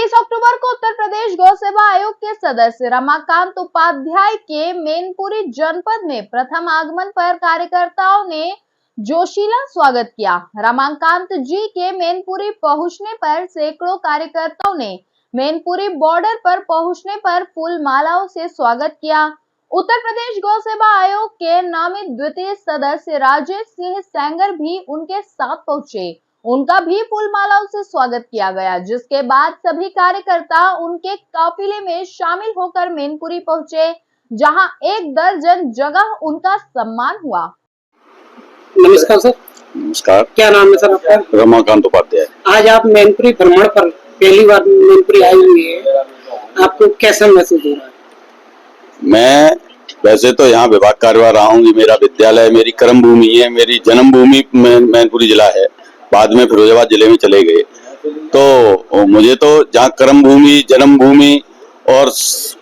23 अक्टूबर को उत्तर प्रदेश गौ सेवा आयोग के सदस्य रमाकांत उपाध्याय के मैनपुरी जनपद में प्रथम आगमन पर कार्यकर्ताओं ने जोशीला स्वागत किया। रमाकांत जी के मैनपुरी पहुंचने पर सैकड़ों कार्यकर्ताओं ने मैनपुरी बॉर्डर पर पहुंचने पर फूल मालाओं से स्वागत किया। उत्तर प्रदेश गौ सेवा आयोग के नामित द्वितीय सदस्य राजेश सिंह सेंगर भी उनके साथ पहुंचे। उनका भी फूल मालाओं से स्वागत किया गया, जिसके बाद सभी कार्यकर्ता उनके काफिले में शामिल होकर मैनपुरी पहुंचे, जहां 1 दर्जन जगह उनका सम्मान हुआ। नमस्कार सर। नमस्कार। क्या नाम है सर आपका? रमाकांत उपाध्याय। आज आप मैनपुरी भ्रमण पर पहली बार मैनपुरी आई हुई है, आपको कैसा महसूस हो रहा है? मैं वैसे तो यहाँ विभाग कार्यवाह रहा हूँ। ये मेरा विद्यालय, मेरी कर्म भूमि है, मेरी जन्म भूमि मैनपुरी जिला है। बाद में फिरोजाबाद जिले में चले गए, तो मुझे तो जहाँ कर्म भूमि, जन्म भूमि और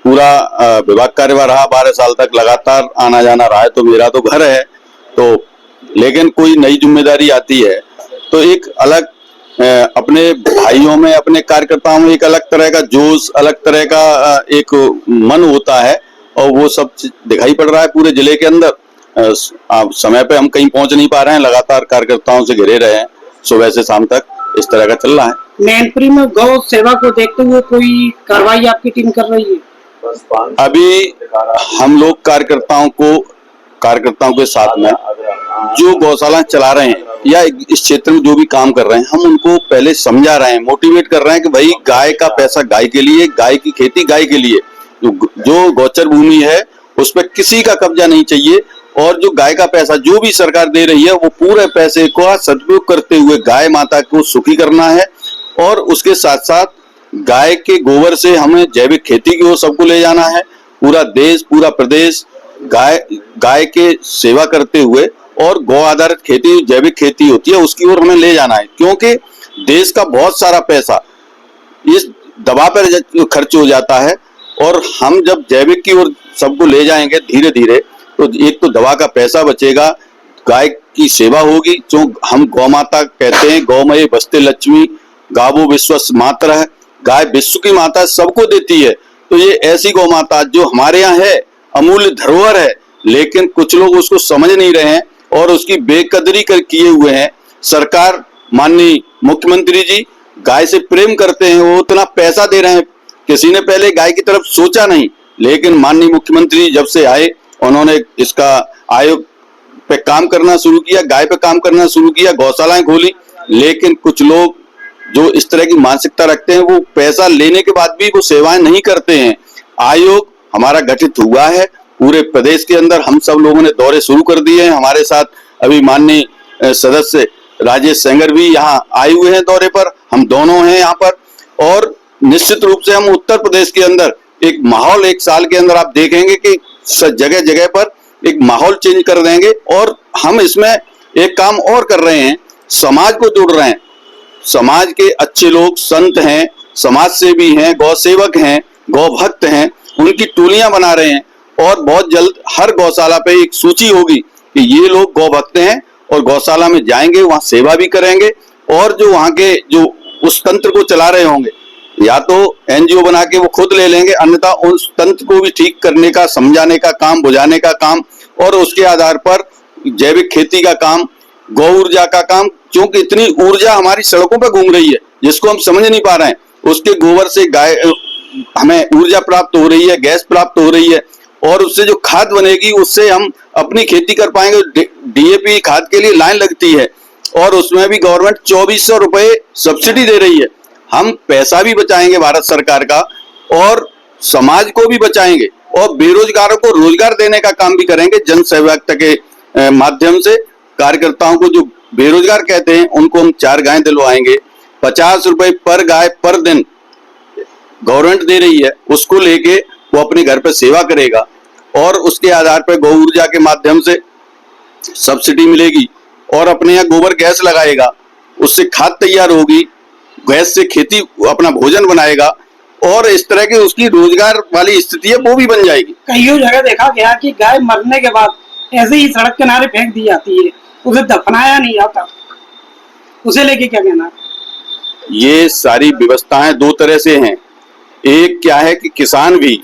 पूरा विभाग कार्यवाह रहा, 12 साल तक लगातार आना जाना रहा है, तो मेरा तो घर है। तो लेकिन कोई नई जिम्मेदारी आती है तो एक अलग अपने भाइयों में, अपने कार्यकर्ताओं में एक अलग तरह का जोश, अलग तरह का एक मन होता है, और वो सब दिखाई पड़ रहा है पूरे जिले के अंदर। समय पे हम कहीं पहुंच नहीं पा रहे हैं, लगातार कार्यकर्ताओं से घिरे रहे हैं, सुबह से शाम तक इस तरह का चल रहा है। मैनपुरी में गौ सेवा को देखते हुए कोई कार्रवाई आपकी टीम कर रही है? अभी हम लोग कार्यकर्ताओं के साथ में जो गौशाला चला रहे हैं या इस क्षेत्र में जो भी काम कर रहे हैं, हम उनको पहले समझा रहे हैं, मोटिवेट कर रहे हैं कि भाई गाय का पैसा गाय के लिए, गाय की खेती गाय के लिए। जो गौचर भूमि है उस पर किसी का कब्जा नहीं चाहिए, और जो गाय का पैसा जो भी सरकार दे रही है वो पूरे पैसे को सदुपयोग करते हुए गाय माता को सुखी करना है। और उसके साथ साथ गाय के गोबर से हमें जैविक खेती की ओर सबको ले जाना है। पूरा देश, पूरा प्रदेश गाय के सेवा करते हुए और गौ आधारित खेती, जैविक खेती होती है, उसकी ओर हमें ले जाना है, क्योंकि देश का बहुत सारा पैसा इस दवा पर खर्च हो जाता है। और हम जब जैविक की ओर सबको ले जाएंगे धीरे धीरे, तो एक तो दवा का पैसा बचेगा, गाय की सेवा होगी। जो हम गौ माता कहते हैं, गौमय बस्ते लक्ष्मी, गावो विश्वस मातरः, गाय विश्व की माता सबको देती है। तो ये ऐसी गौ माता जो हमारे यहाँ है, अमूल्य धरोहर है, लेकिन कुछ लोग उसको समझ नहीं रहे हैं और उसकी बेकदरी किए हुए हैं। सरकार, माननीय मुख्यमंत्री जी गाय से प्रेम करते हैं, वो उतना पैसा दे रहे हैं, किसी ने पहले गाय की तरफ सोचा नहीं, लेकिन माननीय मुख्यमंत्री जब से आए, उन्होंने इसका आयोग पे काम करना शुरू किया, गाय पे काम करना शुरू किया, गौशालाएं खोली। लेकिन कुछ लोग जो इस तरह की मानसिकता रखते हैं, वो पैसा लेने के बाद भी वो सेवाएं नहीं करते हैं। आयोग हमारा गठित हुआ है पूरे प्रदेश के अंदर, हम सब लोगों ने दौरे शुरू कर दिए हैं। हमारे साथ अभी माननीय सदस्य राजेश सेंगर भी यहाँ आए हुए हैं दौरे पर, हम दोनों हैं यहाँ पर। और निश्चित रूप से हम उत्तर प्रदेश के अंदर एक माहौल, 1 साल के अंदर आप देखेंगे कि जगह जगह पर एक माहौल चेंज कर देंगे। और हम इसमें एक काम और कर रहे हैं, समाज को जोड़ रहे हैं। समाज के अच्छे लोग, संत हैं, समाज सेवी हैं, गौ सेवक हैं, गौ भक्त हैं, उनकी टोलियां बना रहे हैं। और बहुत जल्द हर गौशाला पे एक सूची होगी कि ये लोग गौ भक्त हैं, और गौशाला में जाएंगे, वहां सेवा भी करेंगे। और जो वहां के जो उस तंत्र को चला रहे होंगे, या तो एनजीओ बना के वो खुद ले लेंगे, अन्यथा उस तंत्र को भी ठीक करने का, समझाने का काम, बुझाने का काम, और उसके आधार पर जैविक खेती का काम, गौ ऊर्जा का काम। क्योंकि इतनी ऊर्जा हमारी सड़कों पर घूम रही है जिसको हम समझ नहीं पा रहे हैं। उसके गोबर से गाय हमें ऊर्जा प्राप्त हो रही है, गैस प्राप्त हो रही है, और उससे जो खाद बनेगी उससे हम अपनी खेती कर पाएंगे। डीएपी खाद के लिए लाइन लगती है, और उसमें भी गवर्नमेंट 2400 रुपए सब्सिडी दे रही है। हम पैसा भी बचाएंगे भारत सरकार का, और समाज को भी बचाएंगे, और बेरोजगारों को रोजगार देने का काम भी करेंगे। जन सेवकता के माध्यम से कार्यकर्ताओं को जो बेरोजगार कहते हैं उनको हम 4 गाय दिलवाएंगे। 50 रुपए पर गाय पर दिन गवर्नमेंट दे रही है, उसको लेके वो अपने घर पे सेवा करेगा, और उसके आधार पर गौ ऊर्जा के माध्यम से सब्सिडी मिलेगी, और अपने यहाँ गोबर गैस लगाएगा, उससे खाद तैयार होगी, गैस से खेती अपना भोजन बनाएगा, और इस तरह की उसकी रोजगार वाली स्थिति है वो भी बन जाएगी। कई जगह देखा गया कि गाय मरने के बाद ऐसे ही सड़क किनारे फेंक दी जाती है, उसे दफनाया नहीं जाता, उसे लेके क्या कहना? ये सारी व्यवस्थाएं दो तरह से हैं। एक क्या है कि किसान भी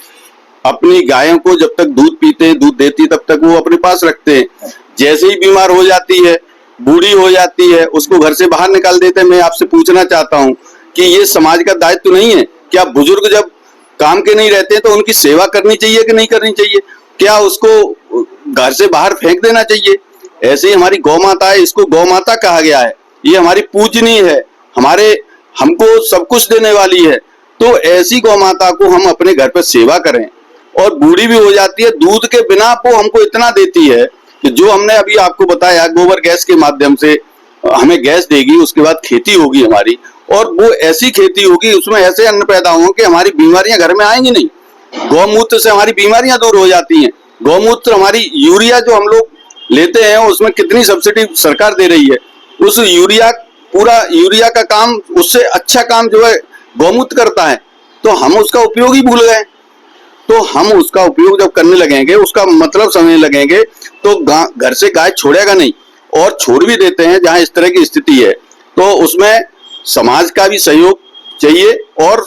अपनी गायों को जब तक दूध पीते हैं, दूध देती है, तब तक वो अपने पास रखते हैं। जैसे ही बीमार हो जाती है, बूढ़ी हो जाती है, उसको घर से बाहर निकाल देते हैं। मैं आपसे पूछना चाहता हूं कि ये समाज का दायित्व नहीं है क्या? बुजुर्ग जब काम के नहीं रहते हैं तो उनकी सेवा करनी चाहिए कि नहीं करनी चाहिए? क्या उसको घर से बाहर फेंक देना चाहिए? ऐसे ही हमारी गौ माता है, इसको गौ माता कहा गया है। ये हमारी पूजनीय है, हमको सब कुछ देने वाली है। तो ऐसी गौ माता को हम अपने घर पर सेवा करें। और बूढ़ी भी हो जाती है, दूध के बिना वो हमको इतना देती है कि जो हमने अभी आपको बताया, गोबर गैस के माध्यम से हमें गैस देगी, उसके बाद खेती होगी हमारी, और वो ऐसी खेती होगी, उसमें ऐसे अन्न पैदा होंगे कि हमारी बीमारियां घर में आएंगी नहीं। गौमूत्र से हमारी बीमारियां दूर हो जाती हैं। गौमूत्र, हमारी यूरिया जो हम लोग लेते हैं, उसमें कितनी सब्सिडी सरकार दे रही है। उस पूरा यूरिया का काम, उससे अच्छा काम जो है गौमूत्र करता है। तो हम उसका उपयोग ही भूल गए। तो हम उसका उपयोग जब करने लगेंगे, उसका मतलब समझने लगेंगे, तो घर से गाय छोड़ेगा नहीं। और छोड़ भी देते हैं जहां इस तरह की स्थिति है, तो उसमें समाज का भी सहयोग चाहिए और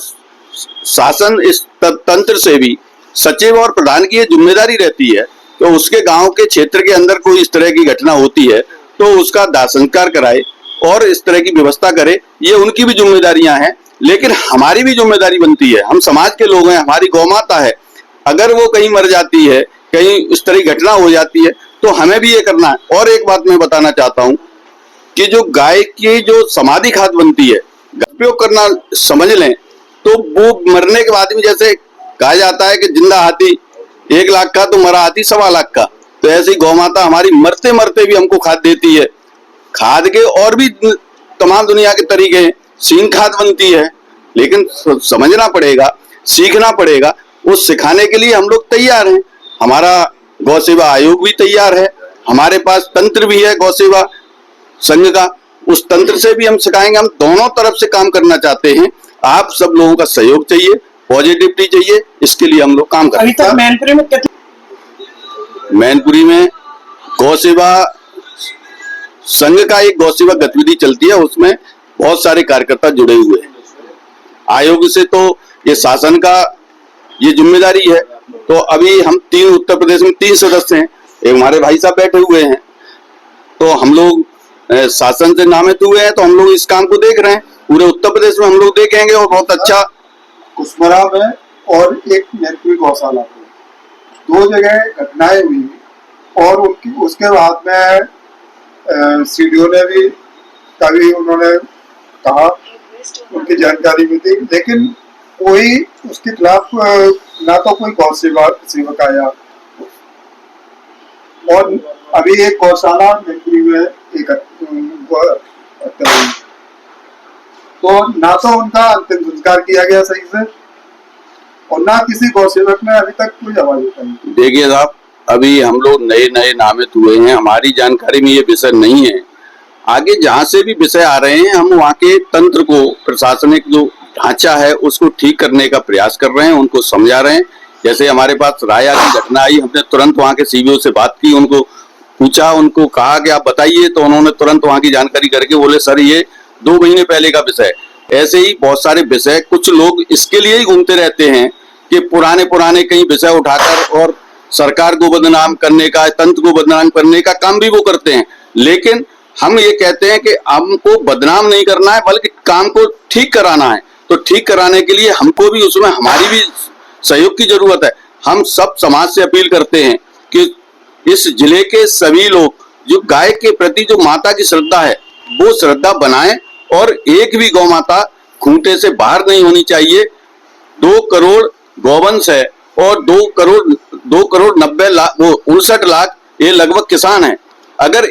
शासन इस तंत्र से भी, सचिव और प्रधान की ये जिम्मेदारी रहती है। तो उसके गांव के क्षेत्र के अंदर कोई इस तरह की घटना होती है तो उसका दाह संस्कार कराए और इस तरह की व्यवस्था करे। ये उनकी भी जिम्मेदारियां हैं, लेकिन हमारी भी जिम्मेदारी बनती है। हम समाज के लोग हैं, हमारी गौ माता है। अगर वो कहीं मर जाती है, कहीं इस तरह की घटना हो जाती है, तो हमें भी ये करना है। और एक बात मैं बताना चाहता हूं कि जो गाय की जो समाधि खाद बनती है, उपयोग करना समझ लें, तो वो मरने के बाद भी, जैसे कहा जाता है कि जिंदा हाथी 1 लाख का, तो मरा हाथी 1.25 लाख का। तो ऐसी गौ माता हमारी मरते मरते भी हमको खाद देती है। खाद के और भी तमाम दुनिया के तरीके हैं, सींग खाद बनती है, लेकिन समझना पड़ेगा, सीखना पड़ेगा। वो सिखाने के लिए हम लोग तैयार हैं। हमारा गौ सेवा आयोग भी तैयार है, हमारे पास तंत्र भी है गौ सेवा संघ का, उस तंत्र से भी हम सिखाएंगे। हम दोनों तरफ से काम करना चाहते हैं। आप सब लोगों का सहयोग चाहिए, पॉजिटिविटी चाहिए, इसके लिए हम लोग काम करते हैं। अभी तक मैनपुरी में गौ सेवा संघ का एक गौ सेवा गतिविधि चलती है, उसमें बहुत सारे कार्यकर्ता जुड़े हुए हैं। आयोग से तो ये शासन का ये जिम्मेदारी है। तो अभी हम उत्तर प्रदेश में 3 सदस्य हैं, एक हमारे भाई साहब बैठे हुए हैं। तो हम लोग शासन से नामित हुए हैं, तो हम लोग इस काम को देख रहे हैं। पूरे उत्तर प्रदेश में हम लोग देखेंगे और बहुत अच्छा। कुशमरा में और एक मैनपुरी गौशाला में 2 जगह घटनाएं हुई और उसके बाद में सीडीओ ने भी तभी उन्होंने कहा, उनकी जानकारी भी दी, लेकिन कोई उसके खिलाफ ना तो कोई गौ सेवक आया। और अभी एक गौशाला मैनपुरी में एक तो ना तो उनका अंतिम संस्कार किया गया सही से, और ना किसी गौ सेवक ने अभी तक कोई आवाज उठाई। देखिए साहब, अभी हम लोग नए नामित हुए हैं, हमारी जानकारी में ये विषय नहीं है। आगे जहाँ से भी विषय आ रहे हैं, हम वहाँ के तंत्र को, प्रशासनिक जो ढांचा है, उसको ठीक करने का प्रयास कर रहे हैं, उनको समझा रहे हैं। जैसे हमारे पास राया की घटना आई, हमने तुरंत वहाँ के सीबीओ से बात की, उनको पूछा, उनको कहा कि आप बताइए, तो उन्होंने तुरंत वहाँ की जानकारी करके बोले सर ये 2 महीने पहले का विषय। ऐसे ही बहुत सारे विषय, कुछ लोग इसके लिए ही घूमते रहते हैं कि पुराने कई विषय उठाकर और सरकार को बदनाम करने का, तंत्र को बदनाम करने का काम भी वो करते हैं। लेकिन हम ये कहते हैं कि हमको बदनाम नहीं करना है, बल्कि काम को ठीक कराना है। तो ठीक कराने के लिए हमको भी, उसमें हमारी भी सहयोग की जरूरत है। हम सब समाज से अपील करते हैं कि इस जिले के सभी लोग जो गाय के प्रति जो माता की श्रद्धा है, वो श्रद्धा बनाएं, और एक भी गौ माता खूंटे से बाहर नहीं होनी चाहिए। 2 करोड़ गौवंश है और 2 करोड़ 90 लाख, 59 लाख ये लगभग किसान हैं। अगर